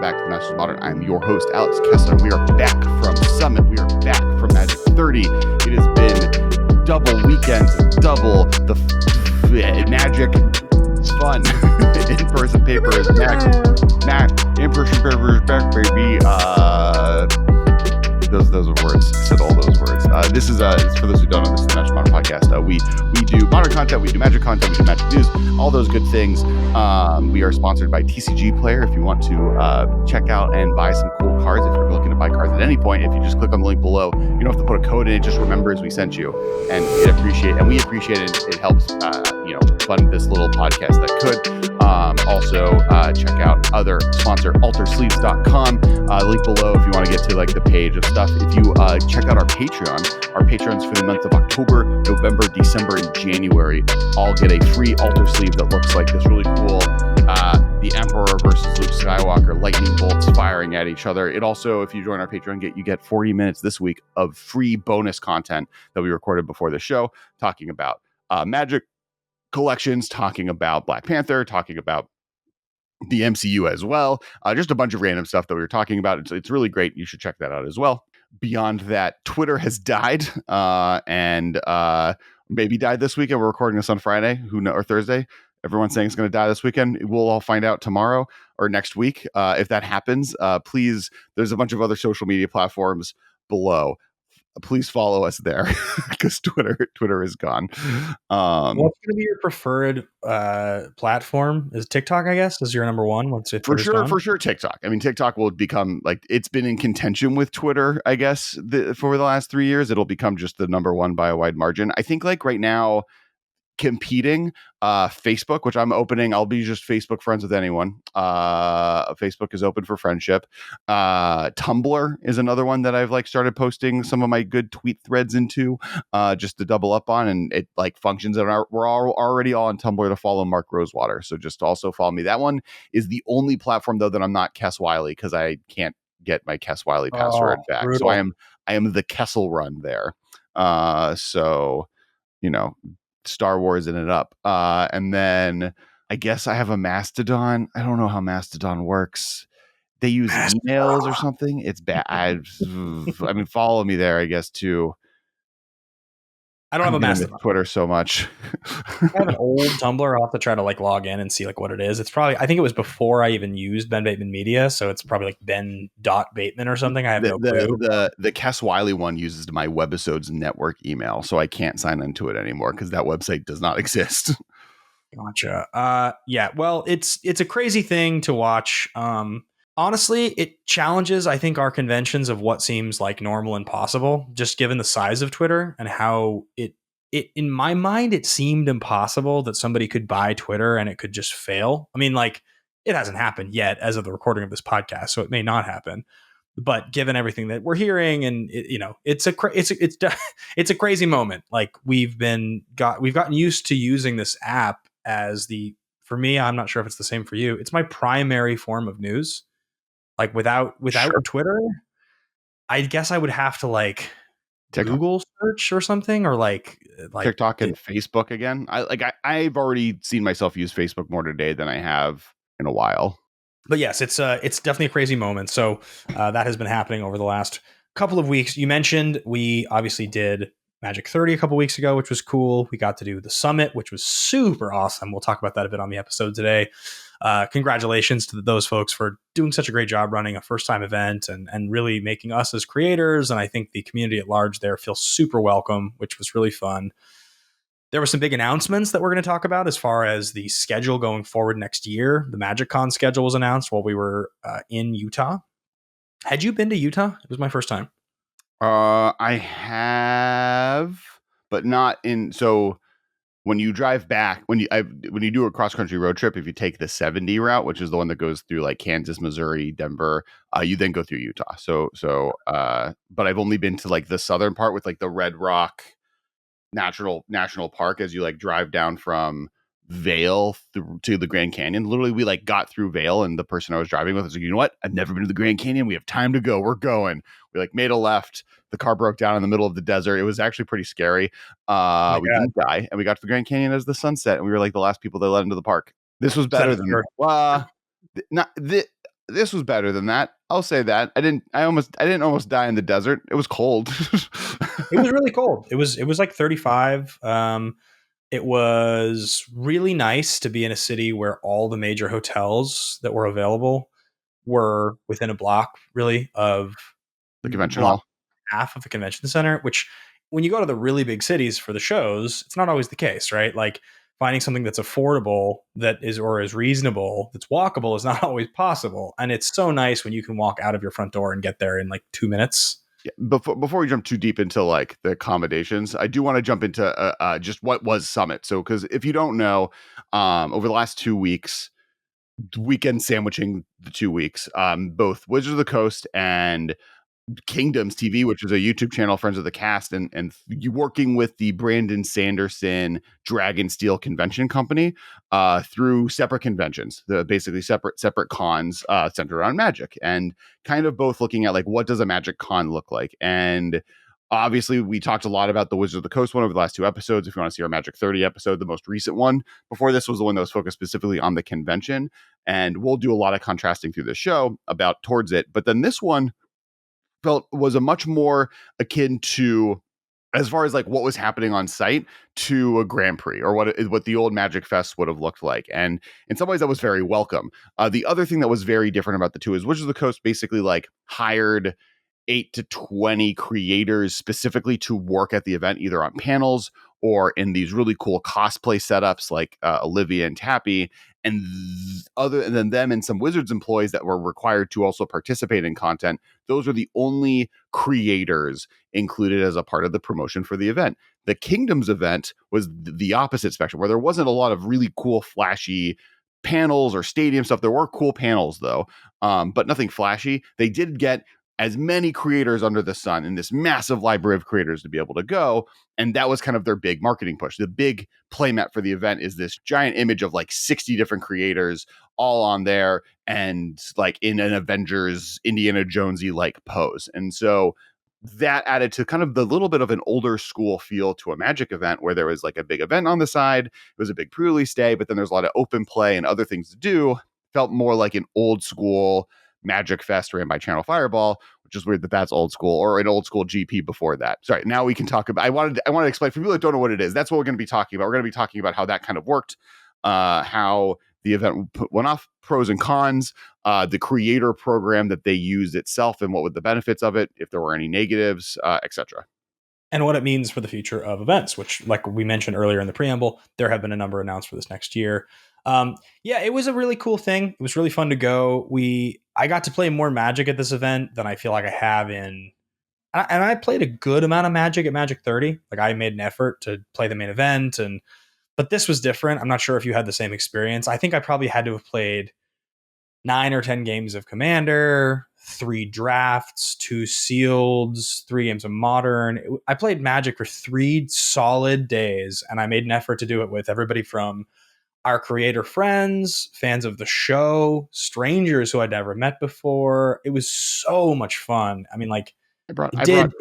back to the Masters of Modern. I'm your host, Alex Kessler. We are back from Summit. We are back from Magic 30. It has been double weekends, double the magic fun. In-person paper is next. In-person paper is back, baby. Those are words. I said all those words. This is for those who don't know, this is the Magic Modern podcast. We do modern content, we do magic content, we do magic news, all those good things. We are sponsored by TCG Player. If you want to check out and buy some cool cards, if you're looking to buy cards at any point, if you just click on the link below, you don't have to put a code in. It just remembers we sent you, and we appreciate it. It helps fund this little podcast that could. Also, check out other sponsor altersleeves.com. Link below if you want to get to like the page of stuff. If you check out our Patreons for the month of October, November, December, and January all get a free altar sleeve that looks like this really cool the Emperor versus Luke Skywalker lightning bolts firing at each other. It also, if you join our Patreon, you get 40 minutes this week of free bonus content that we recorded before the show, talking about Magic collections, talking about Black Panther, talking about the MCU as well. Just a bunch of random stuff that we were talking about. It's really great. You should check that out as well. Beyond that, Twitter has died and maybe died this weekend. We're recording this on Friday, or Thursday. Everyone's saying it's going to die this weekend. We'll all find out tomorrow or next week. If that happens, please, there's a bunch of other social media platforms below. Please follow us there because Twitter is gone. What's going to be your preferred platform? Is TikTok, I guess, is your number one? For sure, TikTok. I mean, TikTok will become like, it's been in contention with Twitter, I guess, for the last 3 years. It'll become just the number one by a wide margin. I think like right now, competing Facebook, which I'm opening. I'll be just Facebook friends with anyone. Facebook is open for friendship. Tumblr is another one that I've like started posting some of my good tweet threads into, just to double up on, and it like functions. And we're already all on Tumblr to follow Mark Rosewater, so just also follow me. That one is the only platform though that I'm not Kess Wiley, because I can't get my Kess Wiley password back. Brutal. So I am the Kessel Run there. So Star Wars in it up. And then I guess I have a Mastodon. I don't know how Mastodon works. They use emails or something. It's bad. I mean, follow me there, I guess, too. I don't have a Mastodon. Twitter so much. I have an old Tumblr. I'll have to try to like log in and see like what it is. It's probably, I think it was before I even used Ben Bateman Media. So it's probably like Ben.Bateman or something. I have no clue. The Kess Wiley one uses my Webisodes network email. So I can't sign into it anymore because that website does not exist. Gotcha. Yeah, well, it's a crazy thing to watch. Honestly, it challenges, I think, our conventions of what seems like normal and possible, just given the size of Twitter and how it in my mind, it seemed impossible that somebody could buy Twitter and it could just fail. I mean, like, it hasn't happened yet as of the recording of this podcast, so it may not happen. But given everything that we're hearing, and it's a crazy moment. Like we've gotten used to using this app as for me, I'm not sure if it's the same for you. It's my primary form of news. Like without sure. Twitter, I guess I would have to like TikTok. Google search or something, or like TikTok and Facebook again. I've already seen myself use Facebook more today than I have in a while. But yes, it's definitely a crazy moment. So that has been happening over the last couple of weeks. You mentioned we obviously did Magic 30 a couple weeks ago, which was cool. We got to do the Summit, which was super awesome. We'll talk about that a bit on the episode today. Congratulations to those folks for doing such a great job running a first-time event and really making us as creators, and I think the community at large there feel super welcome, which was really fun. There were some big announcements that we're going to talk about as far as the schedule going forward next year. The MagicCon schedule was announced while we were in Utah. Had you been to Utah? It was my first time. I have, but not in. So when you drive back, when you do a cross country road trip, if you take the 70 route, which is the one that goes through like Kansas, Missouri, Denver, you then go through Utah. But I've only been to like the southern part with like the Red Rock National Park as you like drive down from Vail to the Grand Canyon. Literally, we like got through Vail, and the person I was driving with was like, you know what? I've never been to the Grand Canyon. We have time to go. We're going. We like made a left. The car broke down in the middle of the desert. It was actually pretty scary. We didn't die, and we got to the Grand Canyon as the sun set, and we were like the last people they let into the park. This was better than This was better than that. I'll say that. I didn't almost die in the desert. It was cold. It was really cold. It was like 35. It was really nice to be in a city where all the major hotels that were available were within a block, really, of The convention block hall. half of the convention center, which when you go to the really big cities for the shows, it's not always the case, right? Like finding something that's affordable that is or is reasonable, that's walkable is not always possible. And it's so nice when you can walk out of your front door and get there in like 2 minutes. Yeah, before we jump too deep into like the accommodations, I do want to jump into just what was Summit. So, because if you don't know, over the last 2 weeks, weekend sandwiching the 2 weeks, both Wizards of the Coast and Kingdoms TV, which is a YouTube channel, friends of the cast, and you working with the Brandon Sanderson Dragonsteel Convention Company through separate conventions, the basically separate cons centered around Magic, and kind of both looking at like what does a Magic con look like. And obviously, we talked a lot about the Wizards of the Coast one over the last 2 episodes. If you want to see our Magic 30 episode, the most recent one before this was the one that was focused specifically on the convention, and we'll do a lot of contrasting through the show about towards it. But then this one felt was a much more akin to, as far as like what was happening on site, to a Grand Prix or what the old Magic Fest would have looked like. And in some ways that was very welcome. The other thing that was very different about the two is Wizards of the Coast basically like hired 8 to 20 creators specifically to work at the event, either on panels or in these really cool cosplay setups like Olivia and Tappy. And other than them and some Wizards employees that were required to also participate in content, those were the only creators included as a part of the promotion for the event. The Kingdoms event was the opposite spectrum, where there wasn't a lot of really cool, flashy panels or stadium stuff. There were cool panels, though, but nothing flashy. They did get as many creators under the sun in this massive library of creators to be able to go. And that was kind of their big marketing push. The big playmat for the event is this giant image of like 60 different creators all on there and like in an Avengers Indiana Jonesy like pose. And so that added to kind of the little bit of an older school feel to a Magic event where there was like a big event on the side. It was a big pre-release day, but then there's a lot of open play and other things to do. Felt more like an old school Magic Fest ran by Channel Fireball, which is weird that that's old school, or an old school GP before that. Sorry, now we can talk about. I wanted to explain for people that don't know what it is. That's what we're going to be talking about. We're going to be talking about how that kind of worked, how the event went off, pros and cons, the creator program that they used itself, and what were the benefits of it, if there were any negatives, etc. And what it means for the future of events, which, like we mentioned earlier in the preamble, there have been a number announced for this next year. Yeah, it was a really cool thing. It was really fun to go. I got to play more Magic at this event than I feel like I have and I played a good amount of Magic at Magic 30. Like I made an effort to play the main event, but this was different. I'm not sure if you had the same experience. I think I probably had to have played 9 or 10 games of Commander, 3 drafts, 2 sealeds, 3 games of Modern. I played Magic for 3 solid days, and I made an effort to do it with everybody from our creator friends, fans of the show, strangers who I'd never met before. It was so much fun. I mean, like, I brought it did.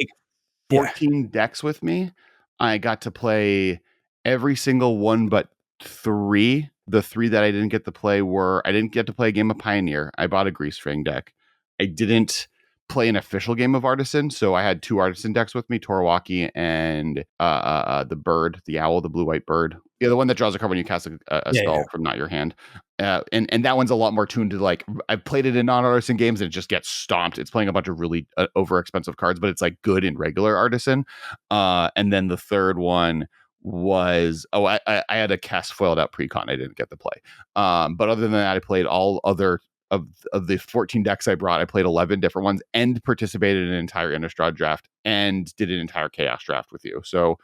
14 decks with me. I got to play every single one but 3. The 3 that I didn't get to play were I didn't get to play a game of Pioneer. I bought a Grease String deck. I didn't play an official game of Artisan, so I had 2 Artisan decks with me, Torwalkie and the bird, the owl, the blue-white bird. Yeah, the one that draws a card when you cast a spell from not your hand. And that one's a lot more tuned to like I've played it in non-Artisan games and it just gets stomped. It's playing a bunch of really over expensive cards, but it's like good in regular Artisan. And then the third one was I had a Kess foiled out precon. I didn't get to play. But other than that, I played all other of the 14 decks I brought. I played 11 different ones and participated in an entire Innistrad draft and did an entire Chaos draft with you. So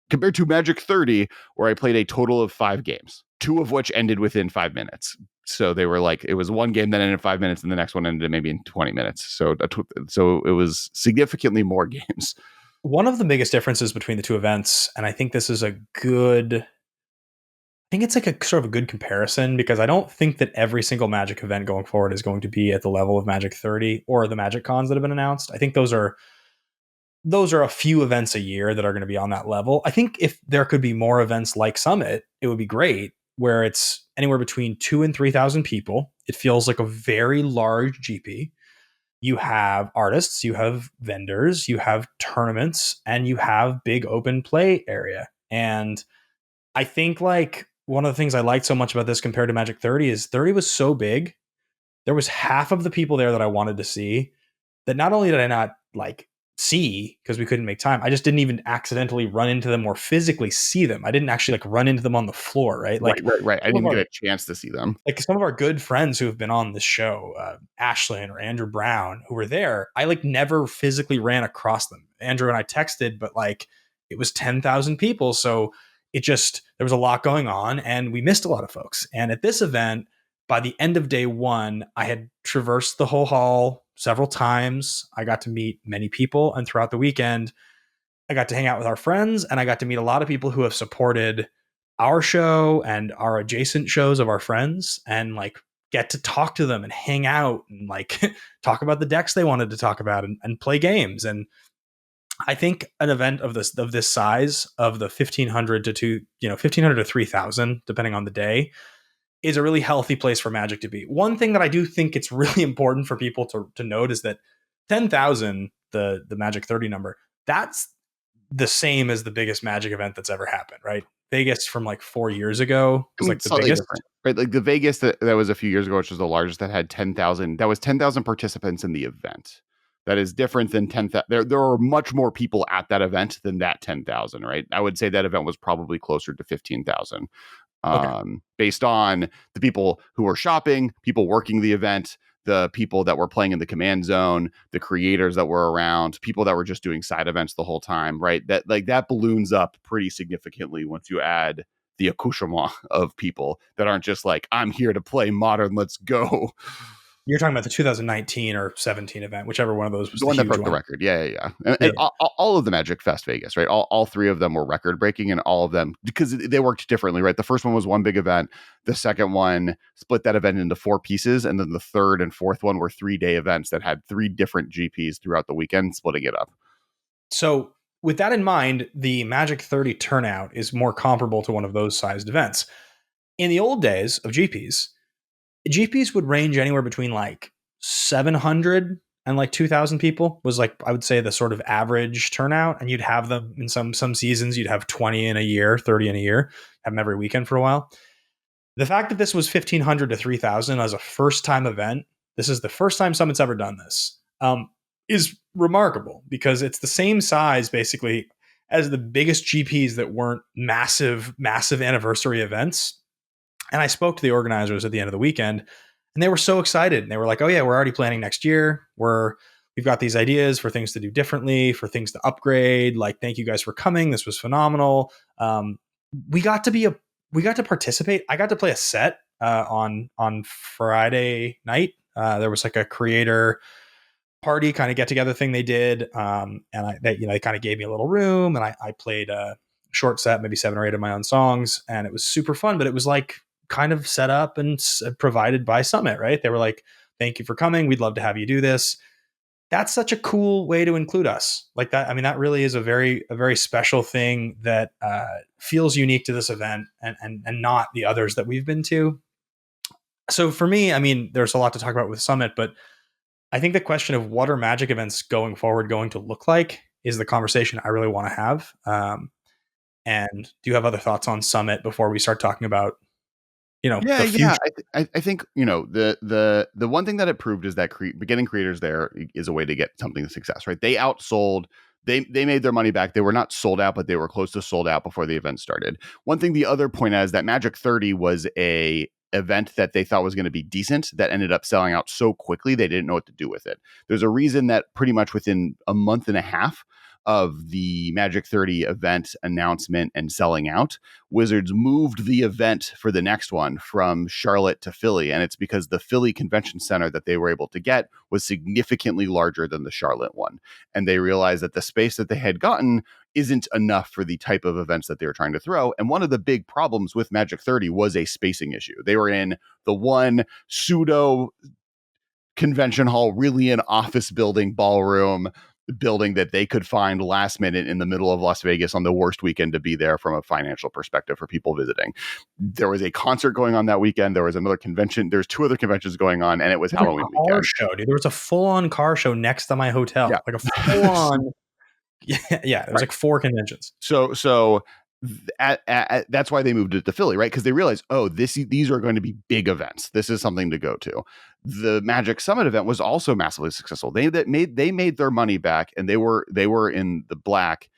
compared to Magic 30, where I played a total of 5 games, 2 of which ended within 5 minutes. So they were like, it was one game that ended in 5 minutes and the next one ended maybe in 20 minutes. So it was significantly more games. One of the biggest differences between the two events, and I think this is I think it's like a sort of a good comparison because I don't think that every single Magic event going forward is going to be at the level of Magic 30 or the Magic cons that have been announced. I think those are a few events a year that are going to be on that level. I think if there could be more events like Summit, it would be great. where it's anywhere between 2,000 and 3,000 people. It feels like a very large GP. You have artists, you have vendors, you have tournaments, and you have big open play area. And I think like one of the things I liked so much about this compared to Magic 30 is 30 was so big. There was half of the people there that I wanted to see that not only did I not like see because we couldn't make time, I just didn't even accidentally run into them or physically see them. I didn't actually like run into them on the floor, right? Like right. I didn't get a chance to see them. Like some of our good friends who have been on this show, Ashlyn or Andrew Brown, who were there, I like never physically ran across them. Andrew and I texted, but like it was 10,000 people. So there was a lot going on and we missed a lot of folks. And at this event, by the end of day one, I had traversed the whole hall several times. I got to meet many people. And throughout the weekend, I got to hang out with our friends and I got to meet a lot of people who have supported our show and our adjacent shows of our friends and like get to talk to them and hang out and like talk about the decks they wanted to talk about and play games. And I think an event of this size, of the 1,500 to 1,500 to 3,000, depending on the day, is a really healthy place for Magic to be. One thing that I do think it's really important for people to note is that 10,000, the Magic 30 number, that's the same as the biggest Magic event that's ever happened, right? Vegas from like 4 years ago was like the biggest. Different, right? Like the Vegas that was a few years ago, which was the largest, that had 10,000. That was 10,000 participants in the event. That is different than 10,000. There are much more people at that event than that 10,000, right? I would say that event was probably closer to 15,000. Based on the people who were shopping, people working the event, the people that were playing in the command zone, the creators that were around, people that were just doing side events the whole time, right? That balloons up pretty significantly once you add the accoutrement of people that aren't just like, I'm here to play Modern, let's go. You're talking about the 2019 or 17 event, whichever one of those was the one that broke the record. Yeah. And all of the Magic Fest Vegas, right? All three of them were record breaking, and all of them, because they worked differently, right? The first one was one big event. The second one split that event into 4 pieces. And then the third and fourth one were 3-day events that had 3 different GPs throughout the weekend, splitting it up. So with that in mind, the Magic 30 turnout is more comparable to one of those sized events. In the old days of GPs would range anywhere between like 700 and like 2,000 people was like, I would say, the sort of average turnout. And you'd have them in some seasons, you'd have 20 in a year, 30 in a year, have them every weekend for a while. The fact that this was 1,500 to 3,000 as a first time event, this is the first time Summit's ever done this, is remarkable because it's the same size basically as the biggest GPs that weren't massive anniversary events. And I spoke to the organizers at the end of the weekend and they were so excited. And they were like, oh yeah, we're already planning next year. We've got these ideas for things to do differently, for things to upgrade. Like, thank you guys for coming. This was phenomenal. We got to participate. I got to play a set on Friday night. There was like a creator party kind of get together thing they did. And they kind of gave me a little room and I played a short set, maybe 7 or 8 of my own songs. And it was super fun, but it was like kind of set up and provided by Summit, right? They were like, thank you for coming. We'd love to have you do this. That's such a cool way to include us like that. I mean, that really is a very special thing that feels unique to this event and not the others that we've been to. So for me, I mean, there's a lot to talk about with Summit, but I think the question of what are Magic events going forward going to look like is the conversation I really want to have. And do you have other thoughts on Summit before we start talking about, the future? I think, the one thing that it proved is that getting creators there is a way to get something to success, right? They outsold. They made their money back. They were not sold out, but they were close to sold out before the event started. One thing, the other point is that Magic 30 was a event that they thought was going to be decent that ended up selling out so quickly they didn't know what to do with it. There's a reason that pretty much within a month and a half of the Magic 30 event announcement and selling out, Wizards moved the event for the next one from Charlotte to Philly. And it's because the Philly Convention Center that they were able to get was significantly larger than the Charlotte one. And they realized that the space that they had gotten isn't enough for the type of events that they were trying to throw. And one of the big problems with Magic 30 was a spacing issue. They were in the one pseudo convention hall, really an office building ballroom building that they could find last minute in the middle of Las Vegas on the worst weekend to be there from a financial perspective for people visiting. There was a concert going on that weekend. There was another convention. There's 2 other conventions going on, and it was Halloween car weekend. show, dude. There was a full-on car show next to my hotel. Yeah. Like a full-on yeah, it was like 4 conventions. So that's why they moved it to Philly, right? Because they realized, these are going to be big events. This is something to go to. The Magic Summit event was also massively successful. They made their money back, and they were in the black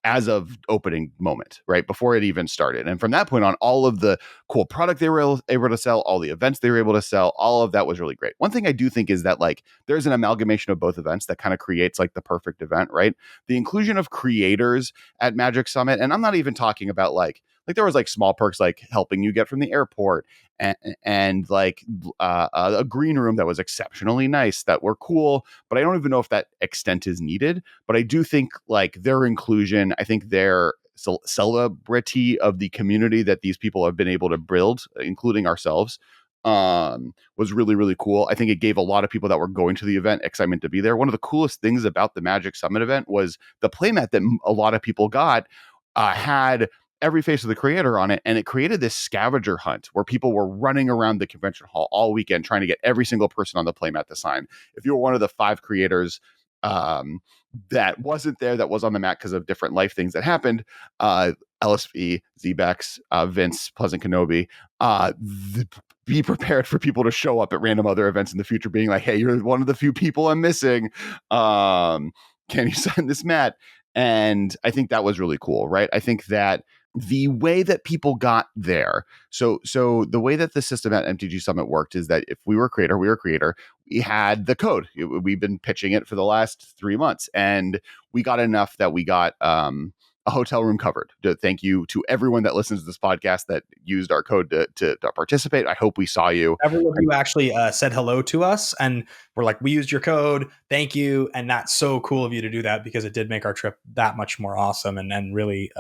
as of opening moment, right before it even started. And from that point on, all of the cool product they were able to sell, all the events they were able to sell, all of that was really great. One thing I do think is that like there's an amalgamation of both events that kind of creates like the perfect event, right? The inclusion of creators at Magic Summit, and I'm not even talking about like there was like small perks like helping you get from the airport and like a green room that was exceptionally nice that were cool, but I don't even know if that extent is needed. But I do think like their inclusion, I think their celebrity of the community that these people have been able to build, including ourselves, was really, really cool. I think it gave a lot of people that were going to the event excitement to be there. One of the coolest things about the Magic Summit event was the playmat that a lot of people got had every face of the creator on it, and it created this scavenger hunt where people were running around the convention hall all weekend trying to get every single person on the playmat to sign. If you were one of the 5 creators that wasn't there, that was on the mat because of different life things that happened, LSV, Zbex, Vince, Pleasant Kenobi, be prepared for people to show up at random other events in the future being like, hey, you're one of the few people I'm missing. Can you sign this mat? And I think that was really cool, right? I think that the way that people got there, so the way that the system at MTG Summit worked is that if we were a creator, we had the code. We've been pitching it for the last 3 months, and we got enough that we got a hotel room covered. Thank you to everyone that listens to this podcast that used our code to participate. I hope we saw you. Everyone who actually said hello to us and we're like, we used your code. Thank you. And that's so cool of you to do that, because it did make our trip that much more awesome and really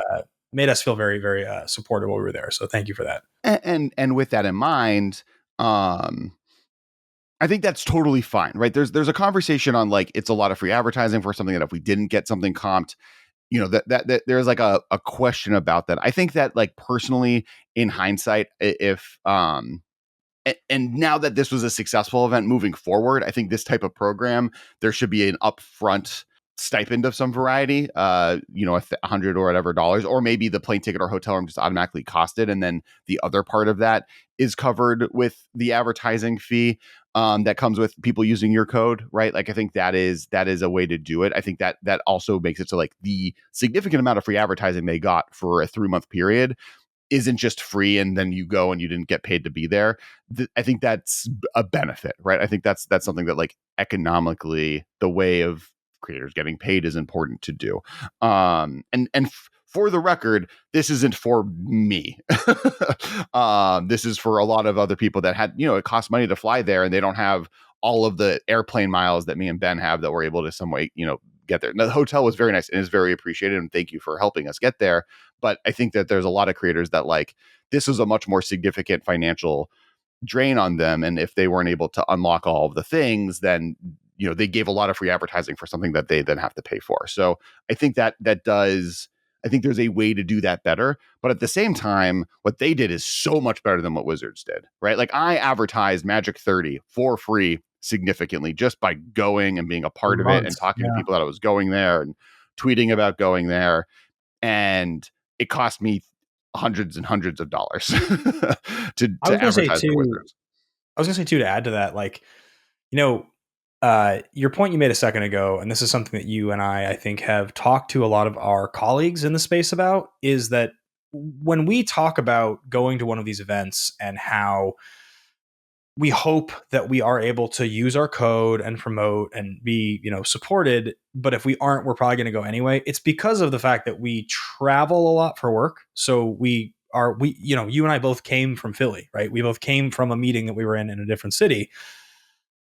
made us feel very, very supported while we were there. So thank you for that. And with that in mind, I think that's totally fine, right? There's a conversation on like it's a lot of free advertising for something that if we didn't get something comped, you know, that there's like a question about that. I think that like personally in hindsight, if and now that this was a successful event moving forward, I think this type of program, there should be an upfront stipend of some variety, $100 or whatever dollars, or maybe the plane ticket or hotel room just automatically costed, and then the other part of that is covered with the advertising fee that comes with people using your code, right? Like I think that is a way to do it. I think that also makes it so like the significant amount of free advertising they got for a 3-month period isn't just free and then you go and you didn't get paid to be there. I think that's a benefit, right? I think that's something that like economically the way of creators getting paid is important to do. For the record, this isn't for me. This is for a lot of other people that had, it costs money to fly there and they don't have all of the airplane miles that me and Ben have that we're able to some way, get there. Now, the hotel was very nice and is very appreciated. And thank you for helping us get there. But I think that there's a lot of creators that like, this is a much more significant financial drain on them. And if they weren't able to unlock all of the things, then they gave a lot of free advertising for something that they then have to pay for. So I think I think there's a way to do that better. But at the same time, what they did is so much better than what Wizards did, right? Like I advertised Magic 30 for free significantly just by going and being a part of it and talking to people that I was going there and tweeting about going there. And it cost me hundreds and hundreds of dollars to advertise for Wizards. I was going to say too, to add to that, like, your point you made a second ago, and this is something that you and I think have talked to a lot of our colleagues in the space about, is that when we talk about going to one of these events and how we hope that we are able to use our code and promote and be, supported, but if we aren't, we're probably going to go anyway. It's because of the fact that we travel a lot for work. So you and I both came from Philly, right? We both came from a meeting that we were in a different city.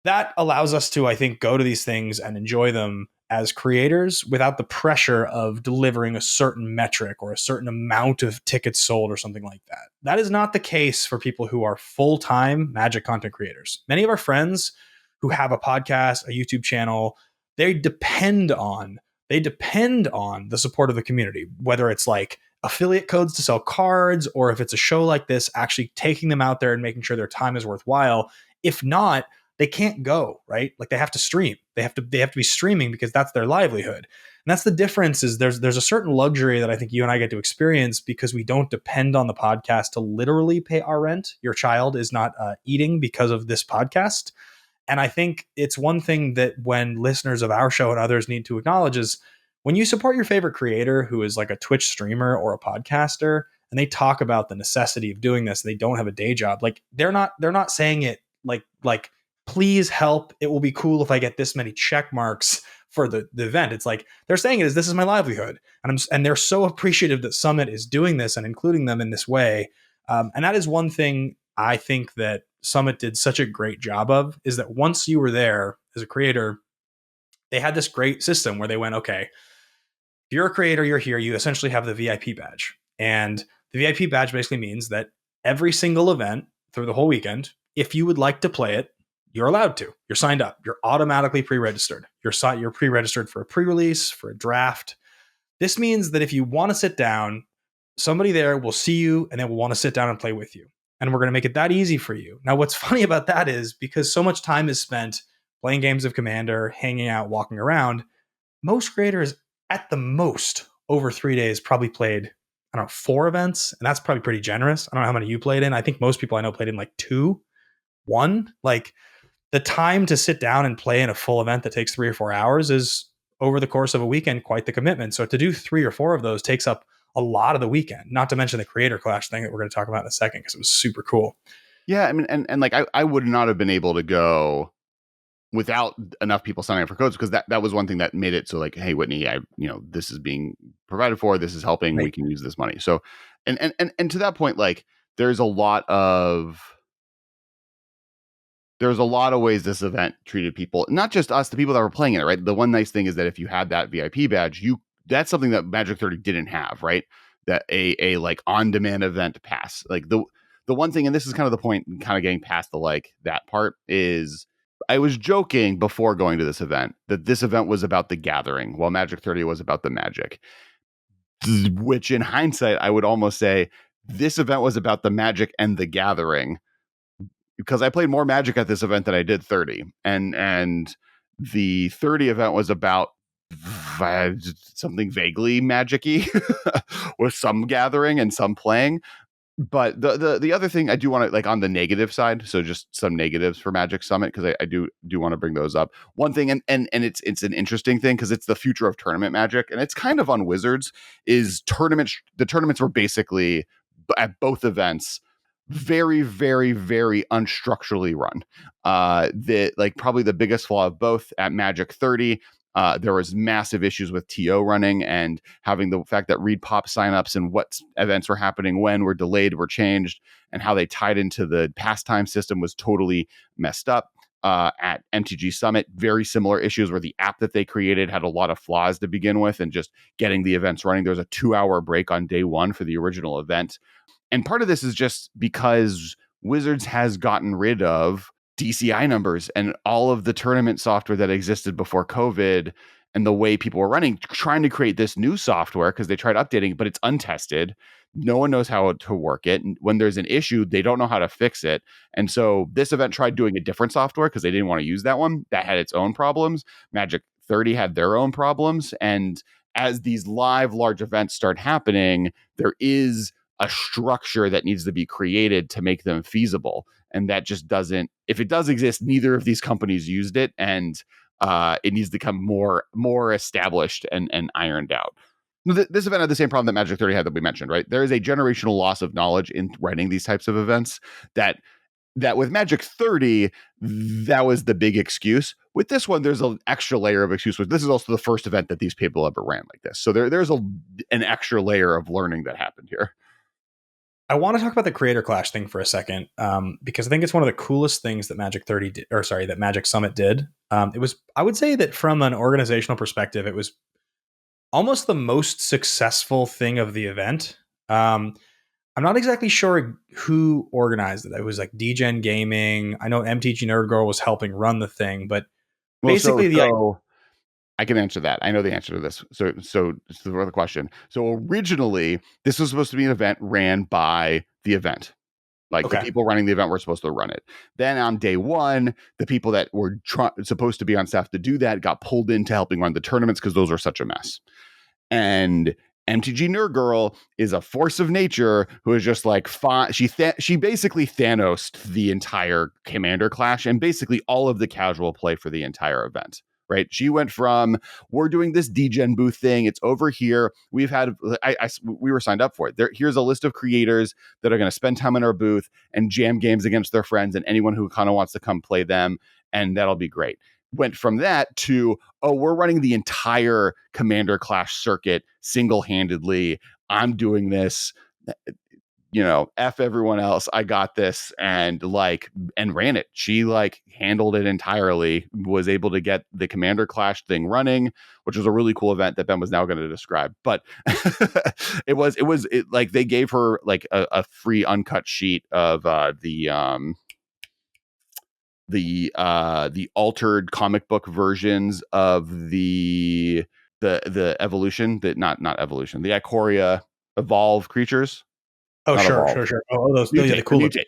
That allows us to, I think, go to these things and enjoy them as creators without the pressure of delivering a certain metric or a certain amount of tickets sold or something like that. That is not the case for people who are full-time Magic content creators. Many of our friends who have a podcast, a YouTube channel, they depend on the support of the community, whether it's like affiliate codes to sell cards, or if it's a show like this, actually taking them out there and making sure their time is worthwhile. If not, they can't go, right? Like they have to stream. They have to be streaming because that's their livelihood. And that's the difference. Is there's a certain luxury that I think you and I get to experience because we don't depend on the podcast to literally pay our rent. Your child is not eating because of this podcast. And I think it's one thing that when listeners of our show and others need to acknowledge is when you support your favorite creator who is like a Twitch streamer or a podcaster, and they talk about the necessity of doing this, they don't have a day job. Like they're not saying it like please help. It will be cool if I get this many check marks for the event. It's like they're saying it is this is my livelihood, and they're so appreciative that Summit is doing this and including them in this way. And that is one thing I think that Summit did such a great job of, is that once you were there as a creator, they had this great system where they went, okay, if you're a creator, you're here, you essentially have the VIP badge. And the VIP badge basically means that every single event through the whole weekend, if you would like to play it, you're allowed to. You're signed up. You're automatically pre-registered. You're pre-registered for a pre-release, for a draft. This means that if you want to sit down, somebody there will see you and they will want to sit down and play with you. And we're going to make it that easy for you. Now, what's funny about that is because so much time is spent playing games of Commander, hanging out, walking around, most creators at the most over 3 days probably played, I don't know, 4 events. And that's probably pretty generous. I don't know how many you played in. I think most people I know played in like 2, 1. Like the time to sit down and play in a full event that takes 3 or 4 hours is over the course of a weekend, quite the commitment. So to do 3 or 4 of those takes up a lot of the weekend, not to mention the creator clash thing that we're going to talk about in a second, because it was super cool. Yeah, I mean, and like I would not have been able to go without enough people signing up for codes, because that was one thing that made it so like, hey, Whitney, this is being provided for, this is helping, right. We can use this money. So, and to that point, like there's a lot of ways this event treated people, not just us, the people that were playing it, right? The one nice thing is that if you had that VIP badge, that's something that Magic 30 didn't have, right? That a like on-demand event pass. Like the one thing, and this is kind of the point, kind of getting past the like that part, is I was joking before going to this event that this event was about the gathering, while Magic 30 was about the magic. Which in hindsight, I would almost say this event was about the magic and the gathering, because I played more Magic at this event than I did 30. And the 30 event was about something vaguely magic-y with some gathering and some playing. But the other thing I do want to, like, on the negative side, so just some negatives for Magic Summit, because I do want to bring those up. One thing, and it's an interesting thing, because it's the future of tournament Magic, and it's kind of on Wizards, is tournaments. The tournaments were basically at both events very, very, very unstructurally run. Probably the biggest flaw of both at Magic 30, there was massive issues with TO running, and having the fact that read pop signups and what events were happening when were delayed, were changed, and how they tied into the pastime system was totally messed up. At MTG Summit, very similar issues where the app that they created had a lot of flaws to begin with, and just getting the events running. There was a 2-hour break on day 1 for the original event. And part of this is just because Wizards has gotten rid of DCI numbers and all of the tournament software that existed before COVID, and the way people were running, trying to create this new software because they tried updating, but it's untested. No one knows how to work it. And when there's an issue, they don't know how to fix it. And so this event tried doing a different software because they didn't want to use that one. That had its own problems. Magic 30 had their own problems. And as these live large events start happening, there is a structure that needs to be created to make them feasible. And that just doesn't, if it does exist, neither of these companies used it. And it needs to become more established and ironed out. This event had the same problem that Magic 30 had that we mentioned, right? There is a generational loss of knowledge in running these types of events that with Magic 30, that was the big excuse. With this one, there's an extra layer of excuse. This is also the first event that these people ever ran like this. So there's an extra layer of learning that happened here. I want to talk about the creator clash thing for a second, because I think it's one of the coolest things that that Magic Summit did. It was, I would say that from an organizational perspective, it was almost the most successful thing of the event. I'm not exactly sure who organized it. It was like DGen Gaming. I know MTG Nerd Girl was helping run the thing, but basically I can answer that. I know the answer to this. So this is the question. So originally, this was supposed to be an event ran by the event. Like the Okay. people running the event were supposed to run it. Then on day one, the people that were supposed to be on staff to do that got pulled into helping run the tournaments because those are such a mess. And MTG Nerd Girl is a force of nature who is just like she basically Thanosed the entire Commander Clash and basically all of the casual play for the entire event. Right? She went from we're doing this DGen booth thing. It's over here. We've had we were signed up for it. Here's a list of creators that are going to spend time in our booth and jam games against their friends and anyone who kind of wants to come play them, and that'll be great. Went from that to, oh, we're running the entire Commander Clash circuit single-handedly. I'm doing this, F everyone else. I got this, and ran it. She handled it entirely, was able to get the Commander Clash thing running, which was a really cool event that Ben was now going to describe. But they gave her a free uncut sheet of the altered comic book versions of the evolution, that not evolution, the Ikoria evolve creatures. Oh, Not sure, evolve. sure. Oh, those Mutate, are the cool. Mutate.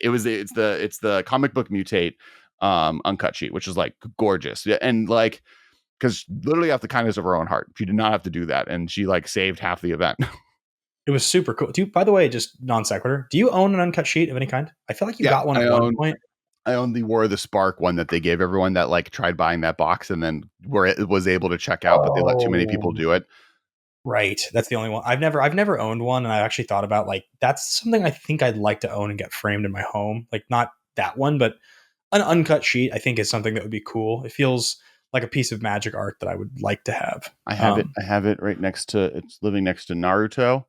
It's the comic book Mutate uncut sheet, which is gorgeous. Yeah, and because literally off the kindness of her own heart, she did not have to do that, and she saved half the event. It was super cool. By the way, just non sequitur, do you own an uncut sheet of any kind? I feel like you got one at one point. I own the War of the Spark one that they gave everyone that tried buying that box and then where it was able to check out, but they let too many people do it. Right. That's the only one. I've never owned one, and I actually thought about that's something I think I'd like to own and get framed in my home. Not that one, but an uncut sheet I think is something that would be cool. It feels like a piece of Magic art that I would like to have. I have it. I have it right next to, it's living next to Naruto,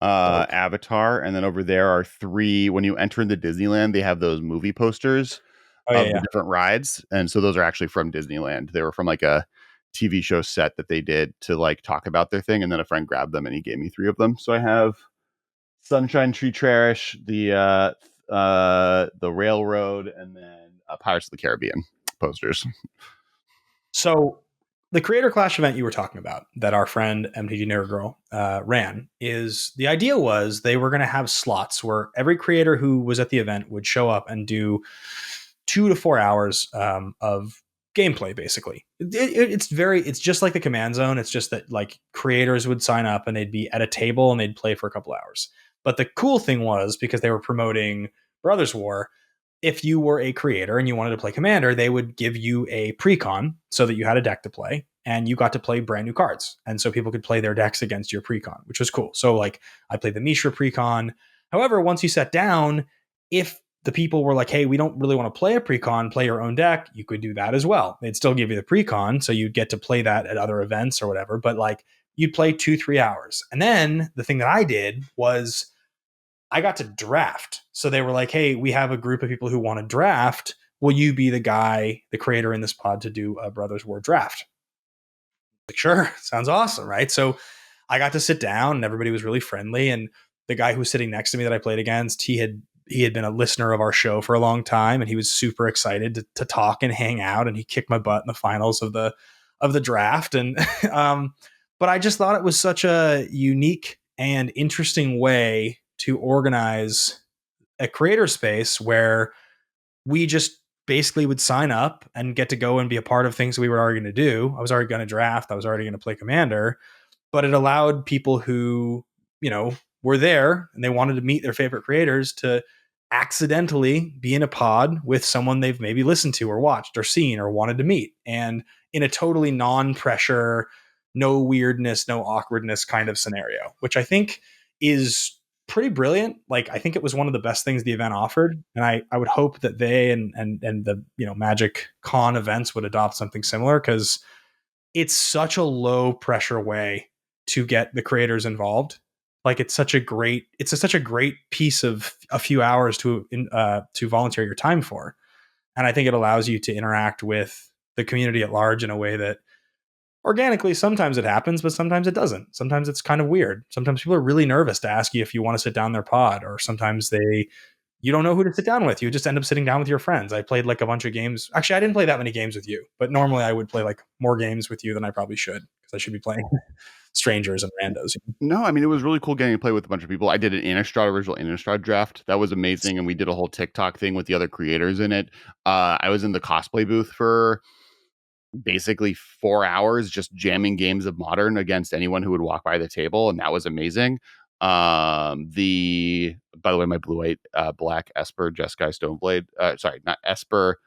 Avatar, and then over there are 3. When you enter into Disneyland, they have those movie posters of the different rides, and so those are actually from Disneyland. They were from a TV show set that they did to talk about their thing, and then a friend grabbed them and he gave me 3 of them. So I have Sunshine Tree Cherish, the Railroad, and then Pirates of the Caribbean posters. So the Creator Clash event you were talking about that our friend MTG Nerd Girl ran, is the idea was they were going to have slots where every creator who was at the event would show up and do 2 to 4 hours of gameplay. Basically, it's just like the Command Zone. It's just that creators would sign up and they'd be at a table and they'd play for a couple hours. But the cool thing was, because they were promoting Brothers War, if you were a creator and you wanted to play Commander, they would give you a precon so that you had a deck to play and you got to play brand new cards. And so people could play their decks against your precon, which was cool. So I played the Mishra precon. However, once you sat down, if the people were hey, we don't really want to play a precon, play your own deck, you could do that as well. They'd still give you the precon, so you'd get to play that at other events or whatever. But you'd play 2-3 hours. And then the thing that I did was I got to draft. So they were hey, we have a group of people who want to draft. Will you be the guy, the creator in this pod, to do a Brothers War draft? Sure. Sounds awesome, right? So I got to sit down and everybody was really friendly. And the guy who was sitting next to me that I played against, he had been a listener of our show for a long time, and he was super excited to talk and hang out. And he kicked my butt in the finals of the draft. And but I just thought it was such a unique and interesting way to organize a creator space where we just basically would sign up and get to go and be a part of things we were already going to do. I was already going to draft. I was already going to play Commander, but it allowed people who, were there and they wanted to meet their favorite creators to accidentally be in a pod with someone they've maybe listened to or watched or seen or wanted to meet, and in a totally non-pressure, no weirdness, no awkwardness kind of scenario, which I think is pretty brilliant. I think it was one of the best things the event offered, and I would hope that they and the Magic Con events would adopt something similar, because it's such a low pressure way to get the creators involved. It's such a great piece of a few hours to volunteer your time for, and I think it allows you to interact with the community at large in a way that organically, sometimes it happens, but sometimes it doesn't. Sometimes it's kind of weird. Sometimes people are really nervous to ask you if you want to sit down their pod, or sometimes they you don't know who to sit down with. You just end up sitting down with your friends. I played like a bunch of games. Actually, I didn't play that many games with you, but normally I would play like more games with you than I probably should, because I should be playing strangers and randos. No, I mean, it was really cool getting to play with a bunch of people. I did an original Innistrad draft. That was amazing. And we did a whole TikTok thing with the other creators in it. I was in the cosplay booth for basically 4 hours, just jamming games of Modern against anyone who would walk by the table. And that was amazing. By the way, my blue white black Esper Jeskai Stoneblade, sorry, not Esper,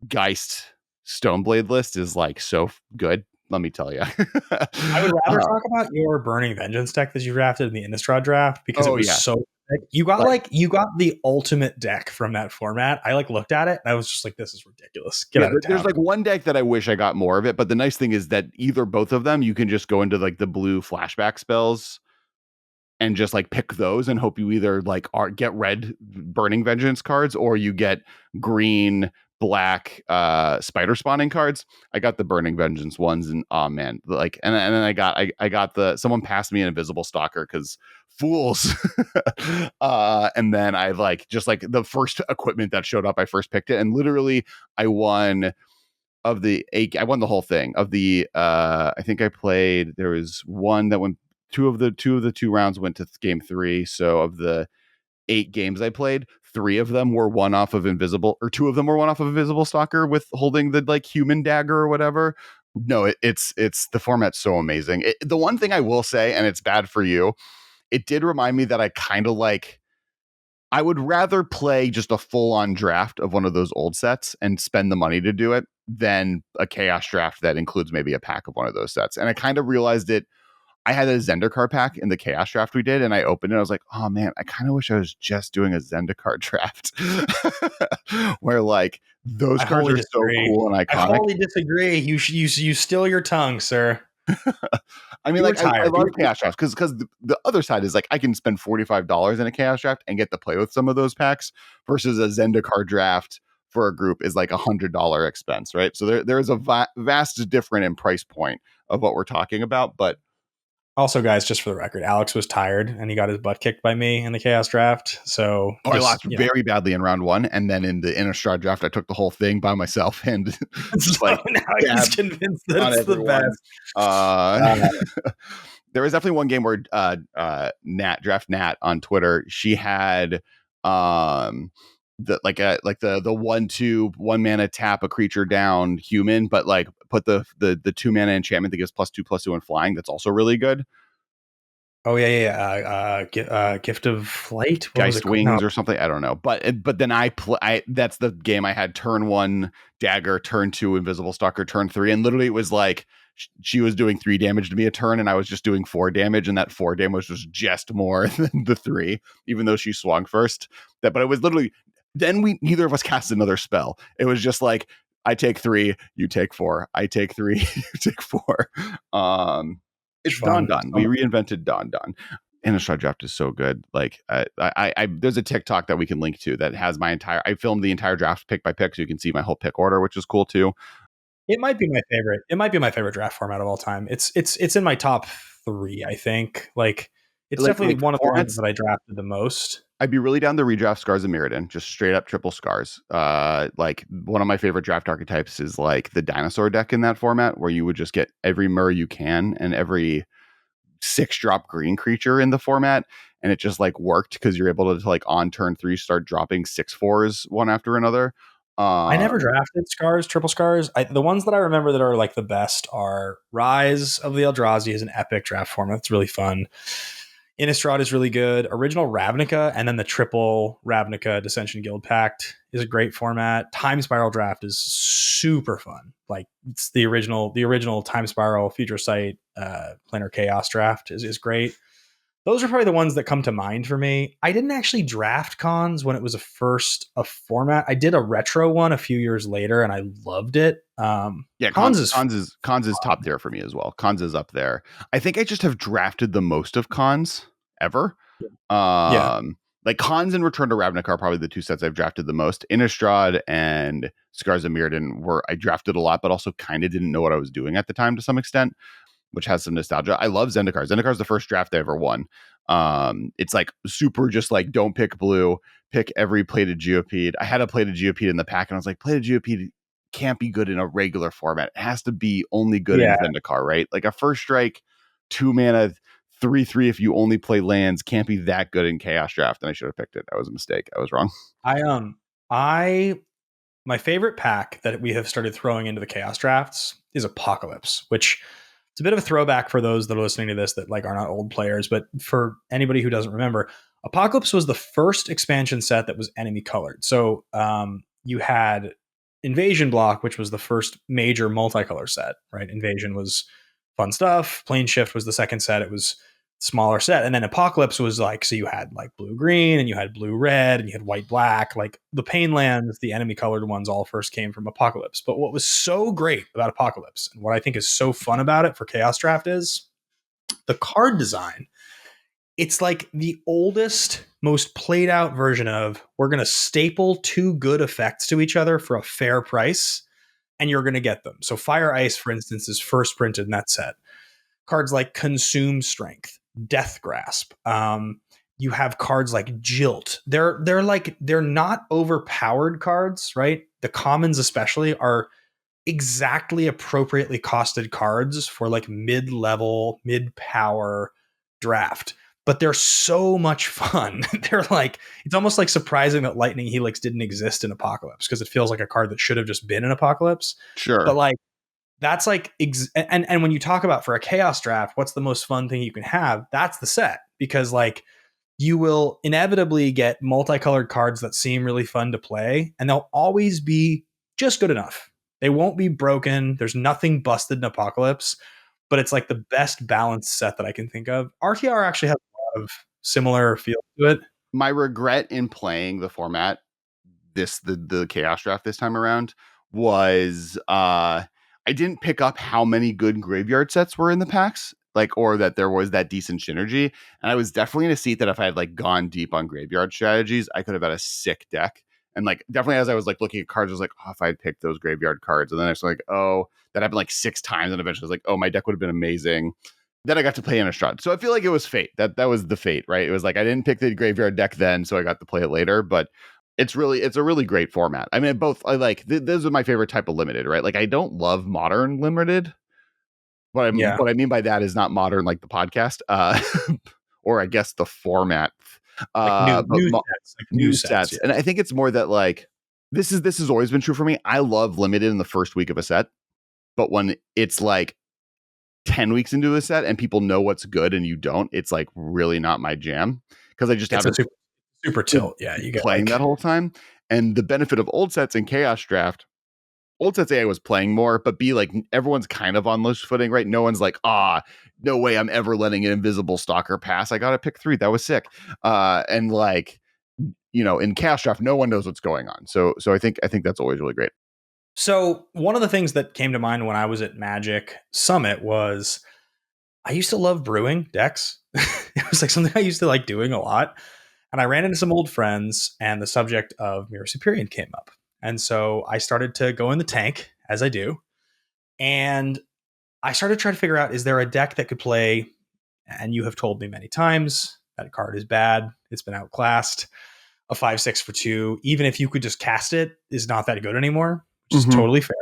Geist Stoneblade list is like so good. Let me tell you. I would rather talk about your Burning Vengeance deck that you drafted in the Innistrad draft, because it was so sick. You got the ultimate deck from that format. I like looked at it and I was just like, this is ridiculous. Get out of town. There's like one deck that I wish I got more of it, but the nice thing is that either both of them, you can just go into like the blue flashback spells and just like pick those and hope you either like get red Burning Vengeance cards or you get green black spider spawning cards. I got the Burning Vengeance ones, and oh man, like and then I got the someone passed me an Invisible Stalker because fools. And then I like just like the first equipment that showed up, I first picked it, and literally I won I won the whole thing of the I think I played, there was one that went two of the two rounds went to game 3. So of the 8 games I played, 3 of them were one off of Invisible, or 2 of them were one off of Invisible Stalker with holding the like human dagger or whatever. No, it's the format's so amazing. The one thing I will say, and it's bad for you, it did remind me that I would rather play just a full-on draft of one of those old sets and spend the money to do it than a chaos draft that includes maybe a pack of one of those sets. And I kind of realized it. I had a Zendikar pack in the chaos draft we did, and I opened it. I was like, oh man, I kind of wish I was just doing a Zendikar draft where like those cards are so cool and iconic. I totally disagree. You still your tongue, sir. I mean, like I love chaos drafts because the other side is like I can spend $45 in a chaos draft and get to play with some of those packs versus a Zendikar draft for a group is like $100 expense, right? So there is a vast difference in price point of what we're talking about, but. Also, guys, just for the record, Alex was tired and he got his butt kicked by me in the chaos draft. So I lost very badly in round 1, and then in the Innistrad draft, I took the whole thing by myself and so like now he's convinced that it's the best. There was definitely one game where Nat on Twitter, she had the 1/2 1 mana tap a creature down human, but like put the 2 mana enchantment that gives +2/+2 and flying. That's also really good. Oh yeah. Gift of Flight, Geist Wings or something. I don't know. But then that's the game I had turn 1 dagger, turn 2 Invisible Stalker, turn 3, and literally it was like she was doing 3 damage to me a turn, and I was just doing 4 damage, and that 4 damage was just more than the 3, even though she swung first. But it was literally. Then neither of us cast another spell. It was just like, I take 3, you take 4. I take 3, you take 4. It's Don. We reinvented Don. Innistrad draft is so good. Like I there's a TikTok that we can link to that has I filmed the entire draft pick by pick, so you can see my whole pick order, which is cool too. It might be my favorite. It might be my favorite draft format of all time. It's in my top 3, I think. Like it's definitely one of the ones that I drafted the most. I'd be really down to redraft Scars of Mirrodin, just straight up triple scars. Like one of my favorite draft archetypes is like the dinosaur deck in that format, where you would just get every Mur you can and every 6-drop green creature in the format, and it just like worked because you're able to like on turn 3 start dropping 6/4s one after another. I never drafted triple scars. The ones that I remember that are like the best are Rise of the Eldrazi is an epic draft format. It's really fun. Innistrad is really good. Original Ravnica, and then the triple Ravnica Dissension Guild Pact is a great format. Time Spiral Draft is super fun. Like it's the original Time Spiral Future Sight Planar Chaos Draft is great. Those are probably the ones that come to mind for me. I didn't actually draft cons when it was a format. I did a retro one a few years later, and I loved it. Cons is top tier for me as well. Cons is up there. I think I just have drafted the most of cons ever. Like cons and Return to Ravnica are probably the 2 sets I've drafted the most. Innistrad and Scars of Mirrodin I drafted a lot, but also kind of didn't know what I was doing at the time to some extent, which has some nostalgia. I love Zendikar. Zendikar is the first draft I ever won. It's like super just like don't pick blue, pick every plated Geopede. I had a plated Geopede in the pack, and I was like, plated Geopede can't be good in a regular format. It has to be only good in Zendikar, right? Like a first strike, 2 mana, 3/3 if you only play lands can't be that good in Chaos Draft, and I should have picked it. That was a mistake. I was wrong. I my favorite pack that we have started throwing into the Chaos Drafts is Apocalypse, which it's a bit of a throwback for those that are listening to this that like are not old players, but for anybody who doesn't remember, Apocalypse was the first expansion set that was enemy colored. So you had Invasion Block, which was the first major multicolor set, right? Invasion was fun stuff. Plane Shift was the second set. It was smaller set. And then Apocalypse was like, so you had like blue green and you had blue red and you had white black. Like the pain lands, the enemy colored ones all first came from Apocalypse. But what was so great about Apocalypse and what I think is so fun about it for Chaos Draft is the card design. It's like the oldest, most played out version of we're going to staple two good effects to each other for a fair price and you're going to get them. So Fire Ice, for instance, is first printed in that set. Cards like Consume Strength, Death Grasp. You have cards like Jilt. They're not overpowered cards, right? The commons especially are exactly appropriately costed cards for like mid-level, mid-power draft. But they're so much fun. They're like, it's almost like surprising that Lightning Helix didn't exist in Apocalypse because it feels like a card that should have just been in Apocalypse. Sure. But like, that's like, and when you talk about for a Chaos Draft, what's the most fun thing you can have? That's the set, because like you will inevitably get multicolored cards that seem really fun to play, and they'll always be just good enough. They won't be broken. There's nothing busted in Apocalypse, but it's like the best balanced set that I can think of. RTR actually has a lot of similar feel to it. My regret in playing the format, the Chaos Draft this time around, was I didn't pick up how many good graveyard sets were in the packs, like, or that there was that decent synergy. And I was definitely in a seat that if I had like gone deep on graveyard strategies, I could have had a sick deck. And like, definitely as I was like looking at cards, I was like, oh, if I had picked those graveyard cards. And then I was like, oh, that happened like 6 times. And eventually I was like, oh, my deck would have been amazing. Then I got to play Innistrad. So I feel like it was fate. That was the fate, right? It was like I didn't pick the graveyard deck then, so I got to play it later. But it's a really great format. I mean, I like those are my favorite type of limited, right? Like I don't love modern limited. What I mean by that is not modern like the podcast, or I guess the format, like new sets. Yeah. And I think it's more that like this has always been true for me. I love limited in the first week of a set, but when it's like 10 weeks into a set and people know what's good and you don't, it's like really not my jam, because I just haven't super tilt. Yeah, you get playing like, that whole time. And the benefit of old sets and Chaos Draft, old sets A, I was playing more, but B, like everyone's kind of on loose footing, right? No one's like, no way I'm ever letting an invisible stalker pass. I got to pick 3. That was sick. And like, in Chaos Draft, no one knows what's going on. So I think that's always really great. So one of the things that came to mind when I was at Magic Summit was I used to love brewing decks. It was like something I used to like doing a lot. And I ran into some old friends and the subject of Mirror Superior came up. And so I started to go in the tank, as I do. And I started trying to figure out, is there a deck that could play? And you have told me many times that card is bad. It's been outclassed. A 5/6 for 2, even if you could just cast it, is not that good anymore, which is totally fair.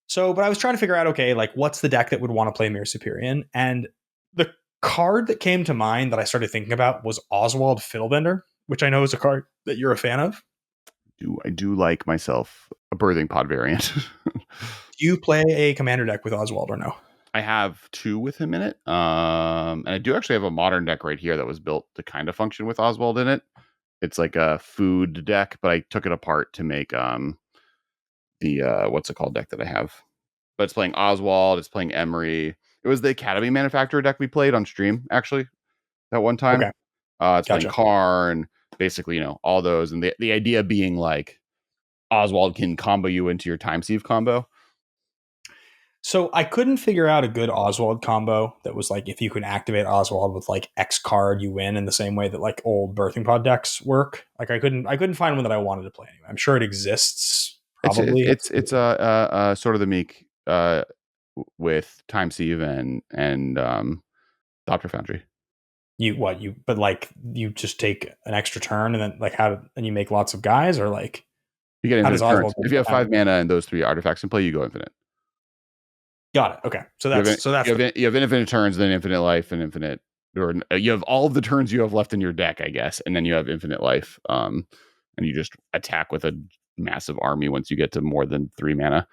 So, but I was trying to figure out, okay, like what's the deck that would want to play Mirror Superior? And the card that came to mind that I started thinking about was Oswald Fiddlebender, which I know is a card that you're a fan of. I do like myself a Birthing Pod variant. Do you play a commander deck with Oswald or no? I have 2 with him in it. And I do actually have a modern deck right here that was built to kind of function with Oswald in it. It's like a food deck, but I took it apart to make the what's it called deck that I have. But it's playing Oswald, it's playing Emery. It was the Academy Manufacturer deck we played on stream, actually, that one time. Okay. It's playing Karn, basically, all those. And the idea being like Oswald can combo you into your Time Sieve combo. So I couldn't figure out a good Oswald combo that was like, if you can activate Oswald with like X card, you win, in the same way that like old Birthing Pod decks work. Like I couldn't find one that I wanted to play anyway. I'm sure it exists. Probably. It's a sort of the Meek with Time Sieve and Dr. Foundry. But like you just take an extra turn and then like and you make lots of guys, or like You get how does infinite turns. Oswald If you have 5 mana and those 3 artifacts in play, you go infinite. Got it. Okay. So You that's have infinite turns, then infinite life, and infinite, or you have all of the turns you have left in your deck, I guess, and then you have infinite life. And you just attack with a massive army once you get to more than 3 mana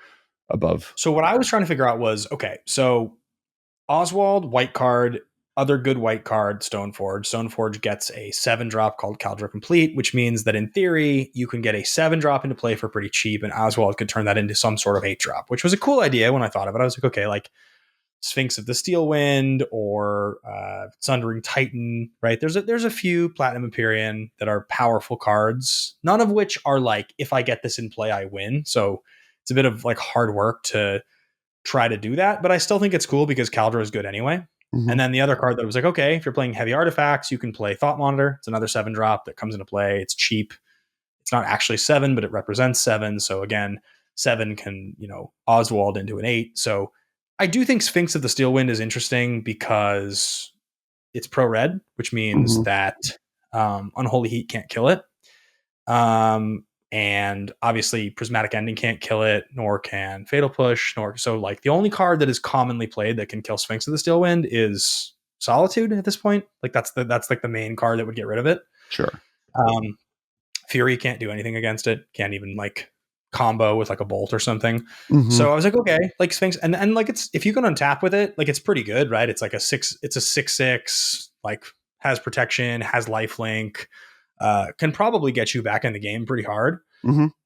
above. So what I was trying to figure out was, okay, so Oswald, white card, other good white card, Stoneforge. Stoneforge gets a 7-drop called Caldra Complete, which means that in theory, you can get a 7-drop into play for pretty cheap, and Oswald could turn that into some sort of 8-drop, which was a cool idea when I thought of it. I was like, okay, like Sphinx of the Steel Wind or Sundering Titan, right? There's a few Platinum Empyrean that are powerful cards, none of which are like, if I get this in play, I win. So it's a bit of like hard work to try to do that, but I still think it's cool because Caldra is good anyway. Mm-hmm. And then the other card that was like, okay, if you're playing heavy artifacts, you can play Thought Monitor. It's another 7-drop that comes into play. It's cheap. It's not actually 7, but it represents 7. So again, 7 can, Oswald into an 8. So I do think Sphinx of the Steel Wind is interesting because it's pro-red, which means that Unholy Heat can't kill it. And obviously Prismatic Ending can't kill it, nor can Fatal Push, so like the only card that is commonly played that can kill Sphinx of the Steel Wind is Solitude at this point. Like that's like the main card that would get rid of it. Sure. Fury can't do anything against it. Can't even like combo with like a bolt or something. So I was like, okay, like Sphinx, and like it's, if you can untap with it, like it's pretty good, right? It's like it's a 6/6, like has protection, has lifelink, can probably get you back in the game pretty hard.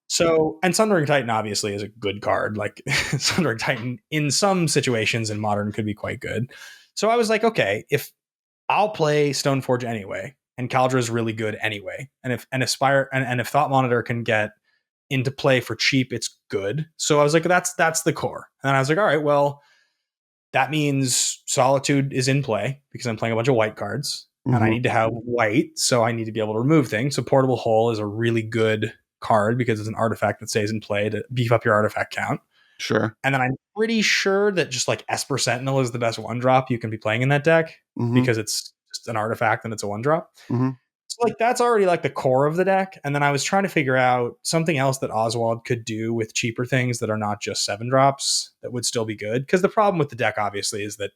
So, and Sundering Titan obviously is a good card. Like Sundering Titan in some situations in Modern could be quite good. So I was like, okay, if I'll play Stoneforge anyway, and Caldra is really good anyway, and if if Thought Monitor can get into play for cheap, it's good. So I was like, that's the core. And I was like, all right, well, that means Solitude is in play because I'm playing a bunch of white cards. And I need to have white, so I need to be able to remove things. So Portable Hole is a really good card because it's an artifact that stays in play to beef up your artifact count. Sure. And then I'm pretty sure that just like Esper Sentinel is the best 1-drop you can be playing in that deck because it's just an artifact and it's a 1-drop. So like that's already like the core of the deck. And then I was trying to figure out something else that Oswald could do with cheaper things that are not just 7-drops that would still be good. Because the problem with the deck obviously is that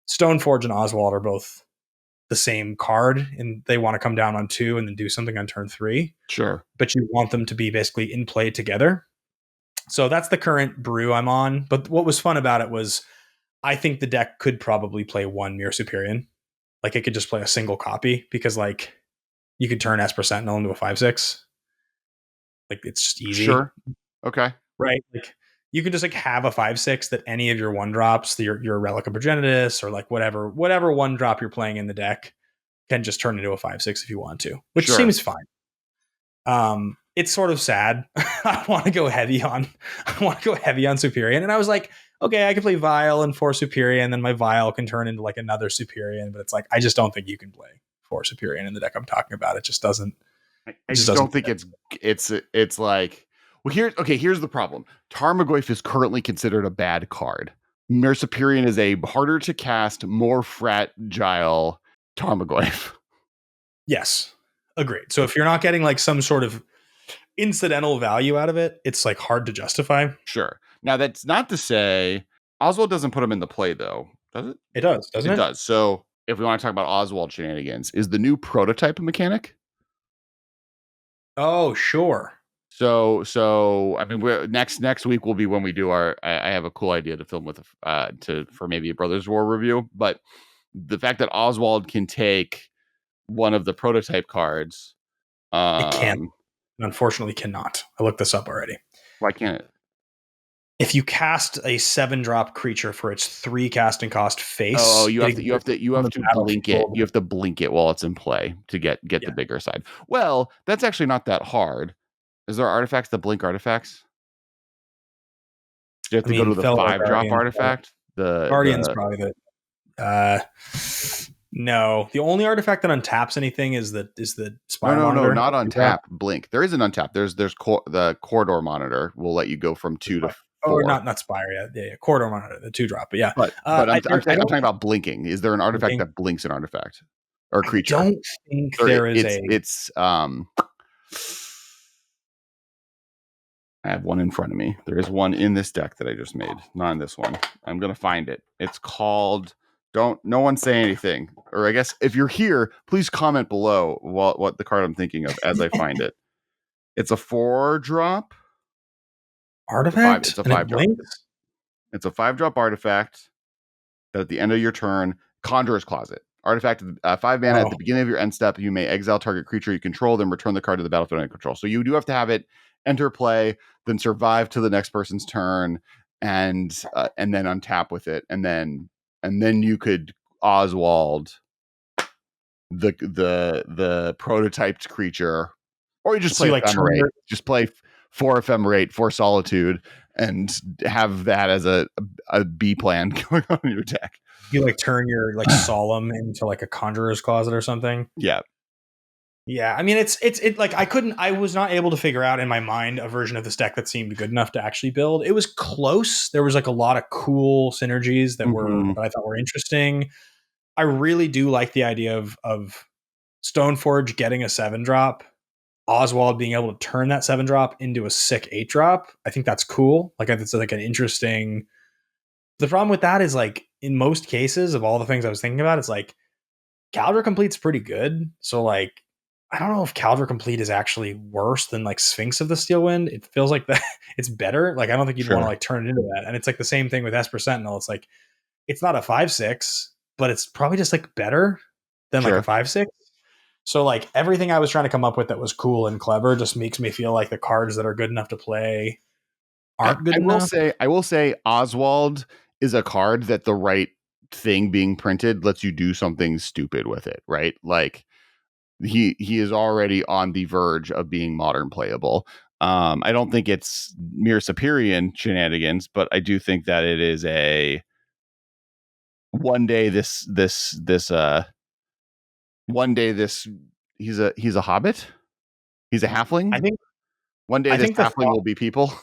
Stoneforge and Oswald are both the same card and they want to come down on 2 and then do something on turn 3. Sure. But you want them to be basically in play together. So that's the current brew I'm on. But what was fun about it was I think the deck could probably play 1 Mirror Superior. Like it could just play a single copy because like you could turn Esper Sentinel into a 5/6. Like it's just easy. Sure. Okay. Right. Like you can just like have a 5/6 that any of your 1-drops, your Relic of Progenitus or like whatever 1-drop you're playing in the deck can just turn into a 5/6 if you want to, which seems fine. It's sort of sad. I want to go heavy on Superior. And I was like, okay, I can play Vial and 4 Superior, and then my Vial can turn into like another Superior, but it's like I just don't think you can play 4 Superior in the deck I'm talking about. It just doesn't. I just don't think it's like, well, here's the problem. Tarmogoyf is currently considered a bad card. Mirror Superior is a harder to cast, more fragile Tarmogoyf. Yes, agreed. So if you're not getting like some sort of incidental value out of it, it's like hard to justify. Sure. Now that's not to say Oswald doesn't put him in the play though, does it? It does, doesn't it? It does. So if we want to talk about Oswald shenanigans, is the new prototype a mechanic? Oh, sure. So I mean, next week will be when we do our. I have a cool idea to film with for maybe a Brothers War review. But the fact that Oswald can take one of the prototype cards, it can. Unfortunately, cannot. I looked this up already. Why can't it? If you cast a 7-drop creature for its 3 casting cost face, you have to blink it. You have to blink it while it's in play to get the bigger side. Well, that's actually not that hard. Is there artifacts that blink artifacts? Do you have to go to the 5-drop artifact? The Guardian's probably the. No, the only artifact that untaps anything is the Spire Monitor. No, not untap. Blink. There is an untap. There's the Corridor Monitor will let you go from 2 to 4. Oh, not Spire. Yeah. Corridor Monitor, the 2-drop. But yeah, but I'm talking about blinking. Is there an artifact that blinks an artifact? or I creature. don't think Or there is it's I have one in front of me. There is one in this deck that I just made, not in this one. I'm gonna find it. It's called. Don't no one say anything. Or I guess if you're here, please comment below what the card I'm thinking of as I find it. It's a 4-drop. artifact It's a and it 5-drop. blinks. It's a 5-drop artifact that at the end of your turn, Conjurer's Closet. Artifact, 5 mana. At the beginning of your end step, you may exile target creature you control, then return the card to the battlefield under control. So you do have to have it enter play, then survive to the next person's turn, and then untap with it, and then you could Oswald the prototyped creature, or you just So play you like turn Ephemerate. your, Just play 4 Ephemerate, 4 Solitude, and have that as a B plan going on in your deck. you like turn your like solemn into like a conjurer's closet or something. Yeah. Yeah, I mean it's like I was not able to figure out in my mind a version of this deck that seemed good enough to actually build. It was close. There was like a lot of cool synergies that I thought were interesting. I really do like the idea of Stoneforge getting a 7-drop, Oswald being able to turn that 7-drop into a sick 8-drop. I think that's cool. Like it's like an interesting. The problem with that is like in most cases of all the things I was thinking about, it's like Caldra Complete's pretty good. So like I don't know if Caldra Complete is actually worse than like Sphinx of the Steel Wind. It feels like that it's better. Like I don't think you'd want to like turn it into that. And it's like the same thing with Esper Sentinel. It's like it's not a 5/6, but it's probably just like better than like a 5/6. So like everything I was trying to come up with that was cool and clever just makes me feel like the cards that are good enough to play aren't good enough. I will say Oswald is a card that the right thing being printed lets you do something stupid with it, right? Like he is already on the verge of being modern playable. I don't think it's mere Superior shenanigans, but I do think that it is a one day this he's a hobbit. He's a halfling. One day this halfling will be people.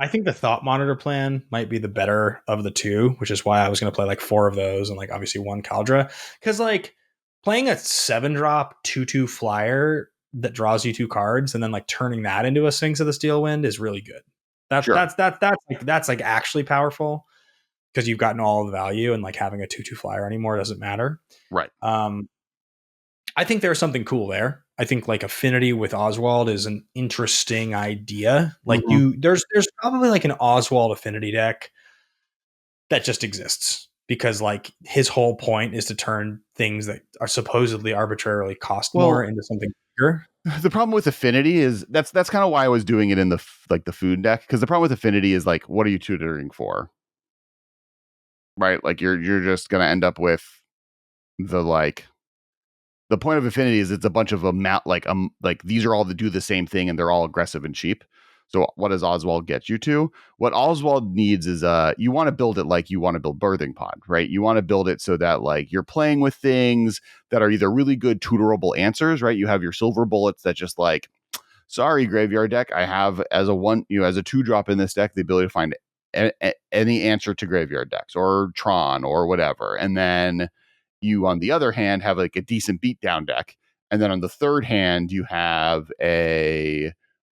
I think the Thought Monitor plan might be the better of the two, which is why I was going to play like 4 of those and like obviously 1 Caldra. Because like playing a 7-drop 2/2 flyer that draws you 2 cards and then like turning that into a Sphinx of the Steel Wind is really good. That's like actually powerful because you've gotten all of the value and like having a 2/2 flyer anymore doesn't matter. Right. I think there's something cool there. I think like affinity with Oswald is an interesting idea. Like there's probably like an Oswald affinity deck that just exists because like his whole point is to turn things that are supposedly arbitrarily cost more into something bigger. The problem with affinity is that's kind of why I was doing it in the the food deck, because the problem with affinity is like, what are you tutoring for? Right? Like you're just gonna end up with the point of affinity is it's a bunch of like these are all that do the same thing and they're all aggressive and cheap. So what does Oswald get you to? What Oswald needs is you want to build it like you want to build Birthing Pod, right? You want to build it so that like you're playing with things that are either really good tutorable answers, right? You have your silver bullets that just like, sorry, graveyard deck, I have as a 2-drop in this deck the ability to find any answer to graveyard decks or Tron or whatever. And then you, on the other hand, have like a decent beatdown deck. And then on the third hand, you have a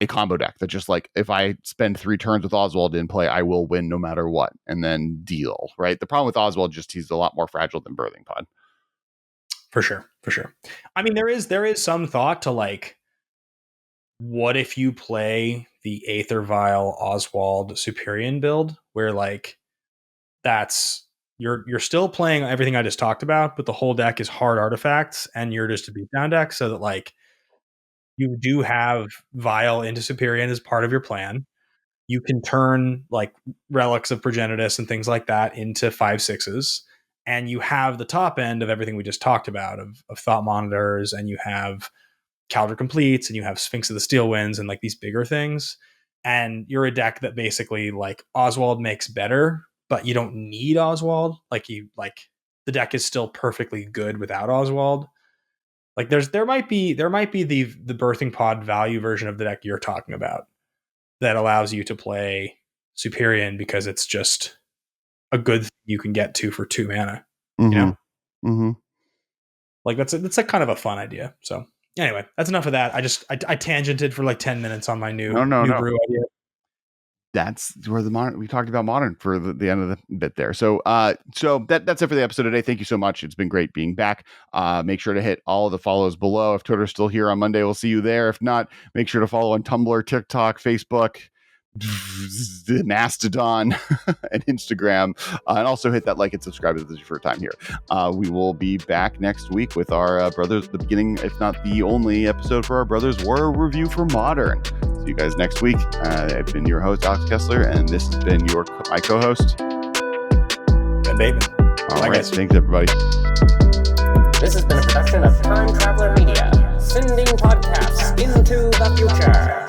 combo deck that just like, if I spend 3 turns with Oswald in play, I will win no matter what, and then deal, right? The problem with Oswald, just he's a lot more fragile than Birthing Pod. For sure. I mean, there is some thought to like, what if you play the Aether Vial Oswald Superior build where like that's you're still playing everything I just talked about, but the whole deck is hard artifacts and you're just a beatdown deck so that like you do have Vial into Superior as part of your plan. You can turn like relics of Progenitus and things like that into 5/6s. And you have the top end of everything we just talked about of Thought Monitors, and you have Caldra Completes, and you have Sphinx of the Steel Winds, and like these bigger things. And you're a deck that basically like Oswald makes better, but you don't need Oswald. Like the deck is still perfectly good without Oswald. Like there might be the Birthing Pod value version of the deck you're talking about that allows you to play Superior because it's just a good thing you can get to for 2 mana. You know? Like that's a kind of a fun idea. So anyway, that's enough of that. I tangented for like 10 minutes on my new brew idea. That's where we talked about modern for the end of the bit there. So that's it for the episode today. Thank you so much. It's been great being back. Make sure to hit all of the follows below. If Twitter's still here on Monday, we'll see you there. If not, make sure to follow on Tumblr, TikTok, Facebook, Mastodon, and Instagram, and also hit that like and subscribe if this is your first time here. We will be back next week with our Brothers, the beginning, if not the only episode for our Brothers War review for Modern. See you guys next week. I've been your host, Alex Kessler, and this has been my co-host, Ben Bateman. All right, thanks everybody. This has been a production of Time Traveler Media, sending podcasts into the future.